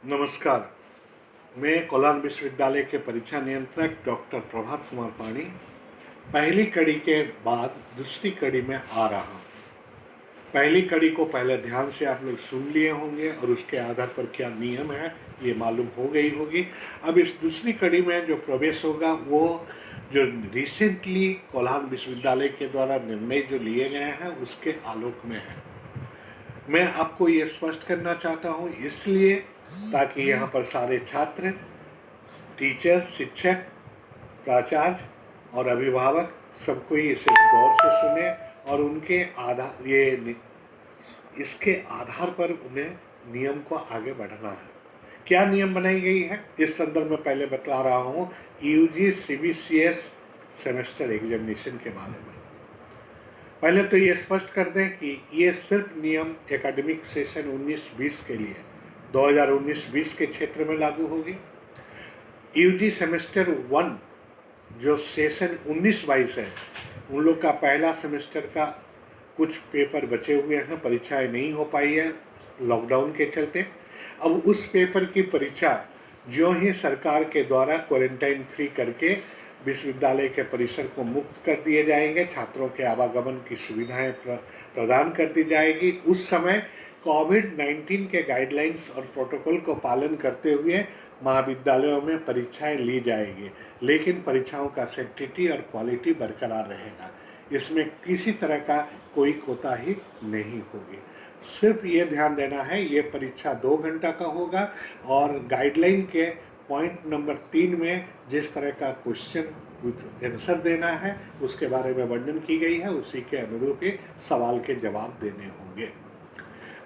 नमस्कार। मैं कोलार विश्वविद्यालय के परीक्षा नियंत्रक डॉक्टर प्रभात कुमार पानी पहली कड़ी के बाद दूसरी कड़ी में आ रहा हूँ। पहली कड़ी को पहले ध्यान से आप लोग सुन लिए होंगे और उसके आधार पर क्या नियम है ये मालूम हो गई होगी। अब इस दूसरी कड़ी में जो प्रवेश होगा वो जो रिसेंटली कोलार विश्वविद्यालय के द्वारा निर्णय जो लिए गए हैं उसके आलोक में है। मैं आपको ये स्पष्ट करना चाहता हूँ इसलिए ताकि यहाँ पर सारे छात्र, टीचर, शिक्षक, प्राचार्य और अभिभावक सबको इसे गौर से सुने और उनके आधार इसके आधार पर उन्हें नियम को आगे बढ़ना है। क्या नियम बनाई गई है इस संदर्भ में पहले बता रहा हूँ यूजी सीबीसीएस सेमेस्टर एग्जामिनेशन के बारे में। पहले तो ये स्पष्ट कर दें कि ये सिर्फ नियम एकेडमिक सेशन 19-20 के लिए 2019-20 के क्षेत्र में लागू होगी। यूजी सेमेस्टर 1 जो सेशन 19-22 है उन लोग का पहला सेमेस्टर का कुछ पेपर बचे हुए हैं, परीक्षाएं नहीं हो पाई है लॉकडाउन के चलते। अब उस पेपर की परीक्षा जो ही सरकार के द्वारा क्वारंटाइन फ्री करके विश्वविद्यालय के परिसर को मुक्त कर दिए जाएंगे, छात्रों के आवागमन की सुविधाएं प्रदान कर दी जाएगी, उस समय कोविड-19 के गाइडलाइंस और प्रोटोकॉल को पालन करते हुए महाविद्यालयों में परीक्षाएं ली जाएगी, लेकिन परीक्षाओं का सैंक्टिटी और क्वालिटी बरकरार रहेगा। इसमें किसी तरह का कोई कोताही नहीं होगी। सिर्फ ये ध्यान देना है ये परीक्षा 2 घंटा का होगा और गाइडलाइन के पॉइंट नंबर 3 में जिस तरह का क्वेश्चन आंसर देना है उसके बारे में वर्णन की गई है, उसी के अनुरूप ही सवाल के जवाब देने होंगे।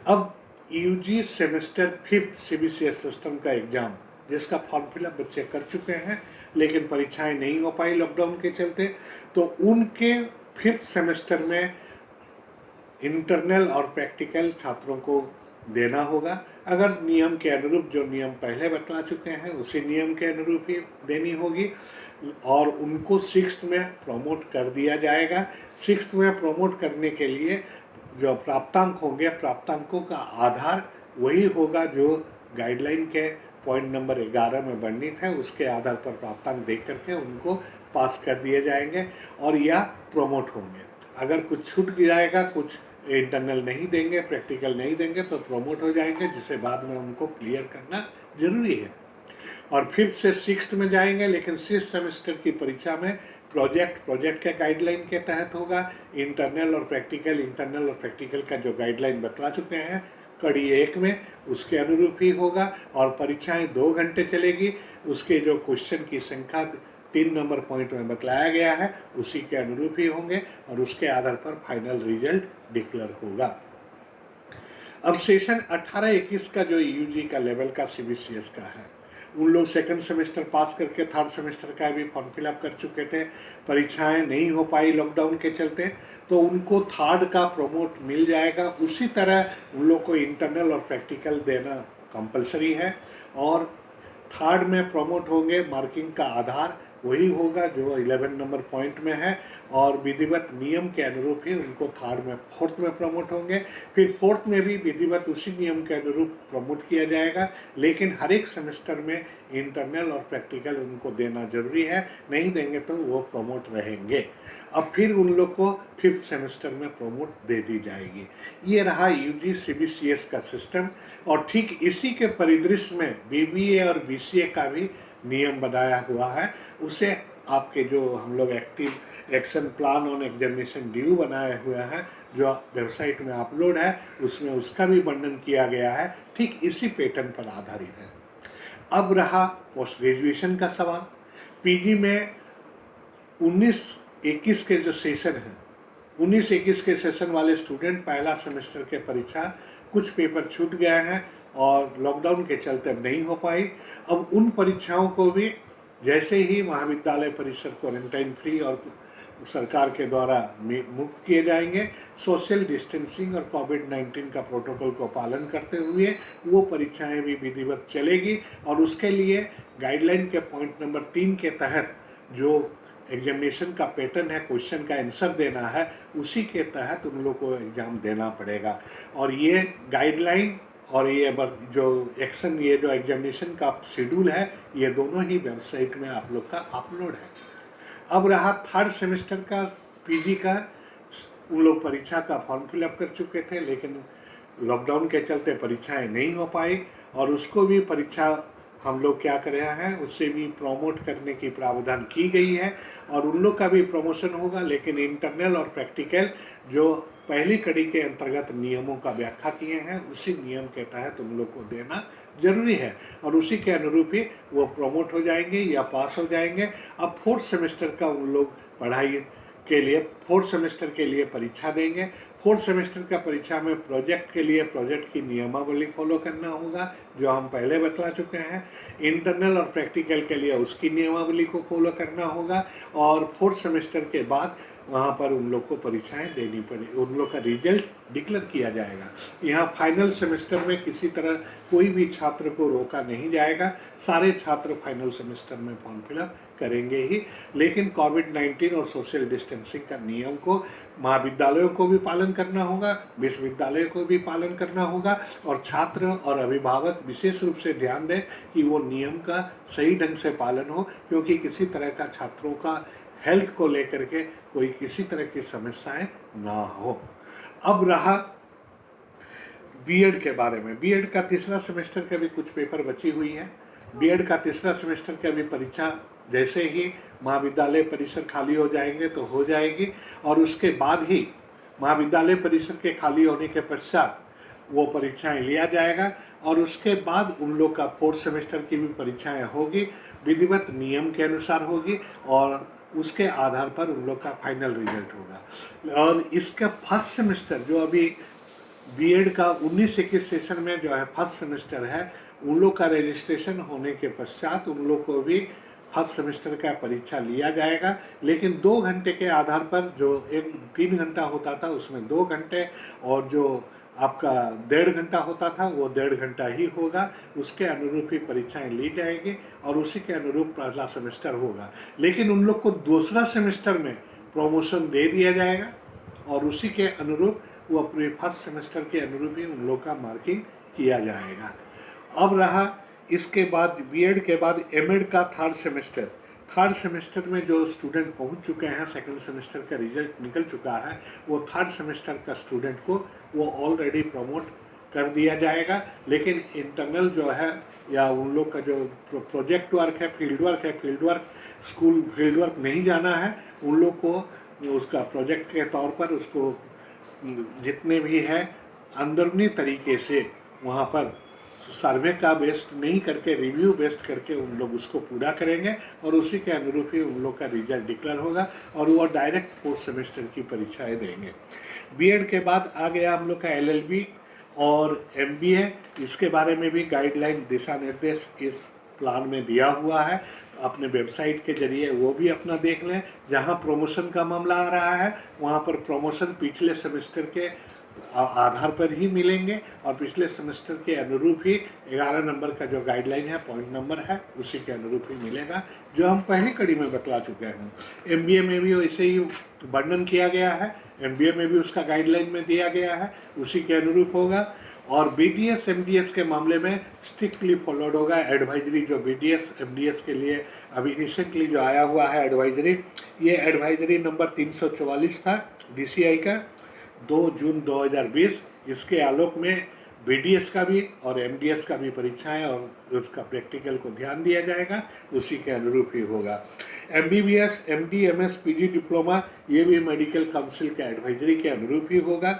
अब यूजी सेमेस्टर 5 सीबीसीएस सिस्टम का एग्जाम जिसका फॉर्म फिलअप बच्चे कर चुके हैं लेकिन परीक्षाएं नहीं हो पाई लॉकडाउन के चलते, तो उनके 5th सेमेस्टर में इंटरनल और प्रैक्टिकल छात्रों को देना होगा। अगर नियम के अनुरूप जो नियम पहले बतला चुके हैं उसी नियम के अनुरूप ही देनी होगी और उनको 6th में प्रमोट कर दिया जाएगा। 6th में प्रमोट करने के लिए जो प्राप्तांक होंगे, प्राप्तांकों का आधार वही होगा जो गाइडलाइन के पॉइंट नंबर 11 में वर्णित है, उसके आधार पर प्राप्तांक देख करके उनको पास कर दिए जाएंगे और या प्रमोट होंगे। अगर कुछ छूट जाएगा, कुछ इंटरनल नहीं देंगे, प्रैक्टिकल नहीं देंगे तो प्रमोट हो जाएंगे, जिसे बाद में उनको क्लियर करना जरूरी है। और 5th से 6th में जाएंगे, लेकिन 6th सेमेस्टर की परीक्षा में प्रोजेक्ट के गाइडलाइन के तहत होगा। इंटरनल और प्रैक्टिकल का जो गाइडलाइन बतला चुके हैं कड़ी 1 में उसके अनुरूप ही होगा और परीक्षाएं 2 घंटे चलेगी। उसके जो क्वेश्चन की संख्या 3 नंबर पॉइंट में बतलाया गया है उसी के अनुरूप ही होंगे और उसके आधार पर फाइनल रिजल्ट डिक्लेयर होगा। अब सेशन 18-21 का जो यूजी का लेवल का सीबीसीएस का है, उन लोग सेकंड सेमेस्टर पास करके 3rd सेमेस्टर का भी फॉर्म फिलअप कर चुके थे, परीक्षाएं नहीं हो पाई लॉकडाउन के चलते, तो उनको 3rd का प्रमोट मिल जाएगा। उसी तरह उन लोग को इंटरनल और प्रैक्टिकल देना कंपलसरी है और 3rd में प्रमोट होंगे। मार्किंग का आधार वही होगा जो 11 नंबर पॉइंट में है और विधिवत नियम के अनुरूप ही उनको 3rd में 4th में प्रमोट होंगे। फिर 4th में भी विधिवत उसी नियम के अनुरूप प्रमोट किया जाएगा, लेकिन हर एक सेमेस्टर में इंटरनल और प्रैक्टिकल उनको देना जरूरी है, नहीं देंगे तो वो प्रमोट रहेंगे। अब फिर उन लोग को 5th सेमेस्टर में प्रमोट दे दी जाएगी। ये रहा यूजी सीबीसीएस का सिस्टम और ठीक इसी के परिदृश्य में बीबीए और बीसीए का भी नियम बनाया हुआ है। उसे आपके जो हम लोग active action plan on examination due बनाए हुए हैं जो वेबसाइट में अपलोड है, उसमें उसका भी वर्णन किया गया है, ठीक इसी पैटर्न पर आधारित है। अब रहा पोस्ट ग्रेजुएशन का सवाल। पीजी में 19-21 के जो सेशन है, 19-21 के सेशन वाले स्टूडेंट पहला सेमेस्टर के परीक्षा कुछ पेपर छूट गए हैं और लॉकडाउन के चलते नहीं हो पाई। अब उन परीक्षाओं को भी जैसे ही महाविद्यालय परिसर क्वारंटाइन फ्री और सरकार के द्वारा मुक्त किए जाएंगे, सोशल डिस्टेंसिंग और कोविड-19 का प्रोटोकॉल को पालन करते हुए वो परीक्षाएं भी विधिवत चलेगी और उसके लिए गाइडलाइन के पॉइंट नंबर 3 के तहत जो एग्जामिनेशन का पैटर्न है, क्वेश्चन का आंसर देना है, उसी के तहत उन लोग को एग्ज़ाम देना पड़ेगा। और ये गाइडलाइन और ये जो एक्शन, ये जो एग्जामिनेशन का शेड्यूल है, ये दोनों ही वेबसाइट में आप लोग का अपलोड है। अब रहा थर्ड सेमेस्टर का पीजी का, उन लोग परीक्षा का फॉर्म फिलअप कर चुके थे, लेकिन लॉकडाउन के चलते परीक्षाएं नहीं हो पाई, और उसको भी परीक्षा हम लोग क्या कर रहे हैं, उससे भी प्रमोट करने की प्रावधान की गई है, और उन लोग का भी प्रमोशन होगा। लेकिन इंटरनल और प्रैक्टिकल जो पहली कड़ी के अंतर्गत नियमों का व्याख्या किए हैं, उसी नियम के तहत उन लोग को देना जरूरी है, और उसी के अनुरूप ही वो प्रमोट हो जाएंगे या पास हो जाएंगे। अब फोर्थ सेमेस्टर का उन लोग पढ़ाई के लिए, फोर्थ सेमेस्टर के लिए परीक्षा देंगे। फोर्थ सेमेस्टर का परीक्षा में प्रोजेक्ट के लिए प्रोजेक्ट की नियमावली फॉलो करना होगा, जो हम पहले बतला चुके हैं। इंटरनल और प्रैक्टिकल के लिए उसकी नियमावली को फॉलो करना होगा, और फोर्थ सेमेस्टर के बाद वहाँ पर उन लोग को परीक्षाएं देनी पड़े, उन लोग का रिजल्ट डिक्लेयर किया जाएगा। यहाँ फाइनल सेमेस्टर में किसी तरह कोई भी छात्र को रोका नहीं जाएगा, सारे छात्र फाइनल सेमेस्टर में फॉर्म फिलअप करेंगे ही। लेकिन कोविड-19 और सोशल डिस्टेंसिंग का नियम को महाविद्यालयों को भी पालन करना होगा, विश्वविद्यालयों को भी पालन करना होगा, और छात्र और अभिभावक विशेष रूप से ध्यान दें कि वो नियम का सही ढंग से पालन हो, क्योंकि किसी तरह का छात्रों का हेल्थ को लेकर के कोई किसी तरह की समस्याएं ना हो। अब रहा बीएड के बारे में। बीएड का तीसरा सेमेस्टर का भी कुछ पेपर बची हुई है। बीएड का तीसरा सेमेस्टर का भी परीक्षा जैसे ही महाविद्यालय परिसर खाली हो जाएंगे तो हो जाएगी, और उसके बाद ही महाविद्यालय परिसर के खाली होने के पश्चात वो परीक्षाएं लिया जाएगा, और उसके बाद उन लोग का फोर्थ सेमेस्टर की भी परीक्षाएं होगी, विधिवत नियम के अनुसार होगी, और उसके आधार पर उन लोग का फाइनल रिजल्ट होगा। और इसका फर्स्ट सेमेस्टर जो अभी बीएड का 19-21 सेशन में जो है फर्स्ट सेमेस्टर है, उन लोग का रजिस्ट्रेशन होने के पश्चात उन लोग को भी फर्स्ट सेमेस्टर का परीक्षा लिया जाएगा। लेकिन 2 घंटे के आधार पर, जो 3 घंटा होता था उसमें 2 घंटे, और जो आपका 1.5 घंटा होता था वो 1.5 घंटा ही होगा। उसके अनुरूप ही परीक्षाएं ली जाएगी, और उसी के अनुरूप पहला सेमेस्टर होगा। लेकिन उन लोग को दूसरा सेमेस्टर में प्रमोशन दे दिया जाएगा, और उसी के अनुरूप वो अपने फर्स्ट सेमेस्टर के अनुरूप ही उन लोग का मार्किंग किया जाएगा। अब रहा इसके बाद बीएड के बाद एमएड का थर्ड सेमेस्टर में जो स्टूडेंट पहुंच चुके हैं, सेकंड सेमेस्टर का रिजल्ट निकल चुका है, वो थर्ड सेमेस्टर का स्टूडेंट को वो ऑलरेडी प्रमोट कर दिया जाएगा। लेकिन इंटरनल जो है, या उन लोग का जो प्रोजेक्ट वर्क है, field work school field work नहीं जाना है, उन लोग को उसका प्रोजेक्ट के तौर पर उसको जितने भी है अंदरूनी तरीके से वहाँ पर सर्वे का बेस्ड नहीं करके, रिव्यू बेस्ड करके उन लोग उसको पूरा करेंगे, और उसी के अनुरूप ही उन लोग का रिजल्ट डिक्लेयर होगा, और वो डायरेक्ट फोर्थ सेमेस्टर की परीक्षाएं देंगे। बीएड के बाद आ गया हम लोग का एलएलबी और एमबीए। इसके बारे में भी गाइडलाइन, दिशा निर्देश इस प्लान में दिया हुआ है, अपने वेबसाइट के जरिए वो भी अपना देख लें। जहाँ प्रमोशन का मामला आ रहा है, वहाँ पर प्रमोशन पिछले सेमेस्टर के आधार पर ही मिलेंगे, और पिछले सेमेस्टर के अनुरूप ही 11 नंबर का जो गाइडलाइन है, पॉइंट नंबर है, उसी के अनुरूप ही मिलेगा, जो हम पहली कड़ी में बतला चुके हैं। एमबीए में भी वैसे ही वर्णन किया गया है, एमबीए में भी उसका गाइडलाइन में दिया गया है, उसी के अनुरूप होगा। और बीडीएस एमडीएस के मामले में स्ट्रिक्टली फॉलोड होगा एडवाइजरी, जो बीडीएस एमडीएस के लिए अभी रिसेंटली जो आया हुआ है एडवाइजरी, ये एडवाइजरी नंबर 344 था डीसीआई का, 2 जून 2020। इसके आलोक में बीडीएस का भी और एमडीएस का भी परीक्षाएं और उसका प्रैक्टिकल को ध्यान दिया जाएगा, उसी के अनुरूप ही होगा। MBBS, MD, MS, PG diploma, ये भी मेडिकल काउंसिल के एडवाइजरी के अनुरूप ही होगा।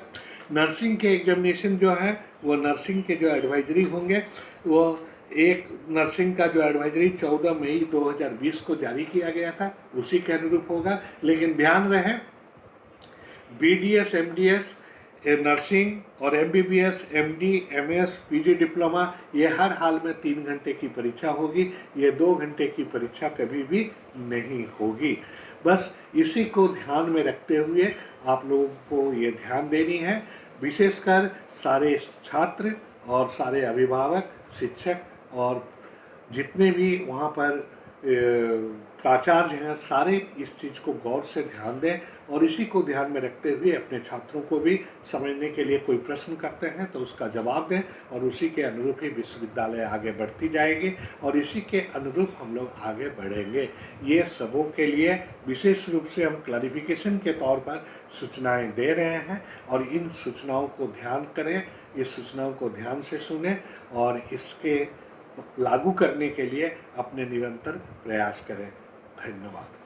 नर्सिंग के एग्जामिनेशन जो है, वो नर्सिंग के जो एडवाइजरी होंगे, वो एक नर्सिंग का जो एडवाइजरी 14 मई 2020 को जारी किया गया था, उसी के अनुरूप होगा। लेकिन ध्यान रहे, बीडीएस, एमडीएस, नर्सिंग और MBBS, MD, MS, PG diploma, ये हर हाल में 3 घंटे की परीक्षा होगी, ये 2 घंटे की परीक्षा कभी भी नहीं होगी। बस इसी को ध्यान में रखते हुए आप लोगों को ये ध्यान देनी है, विशेषकर सारे छात्र और सारे अभिभावक, शिक्षक और जितने भी वहाँ पर प्राचार्य हैं सारे इस चीज़ को गौर से ध्यान दें और इसी को ध्यान में रखते हुए अपने छात्रों को भी समझने के लिए कोई प्रश्न करते हैं तो उसका जवाब दें और उसी के अनुरूप ही विश्वविद्यालय आगे बढ़ती जाएगी और इसी के अनुरूप हम लोग आगे बढ़ेंगे। ये सबों के लिए विशेष रूप से हम क्लैरिफिकेशन के तौर पर सूचनाएं दे रहे हैं और इन सूचनाओं को ध्यान करें, इस सूचनाओं को ध्यान से सुनें और इसके लागू करने के लिए अपने निरंतर प्रयास करें। धन्यवाद।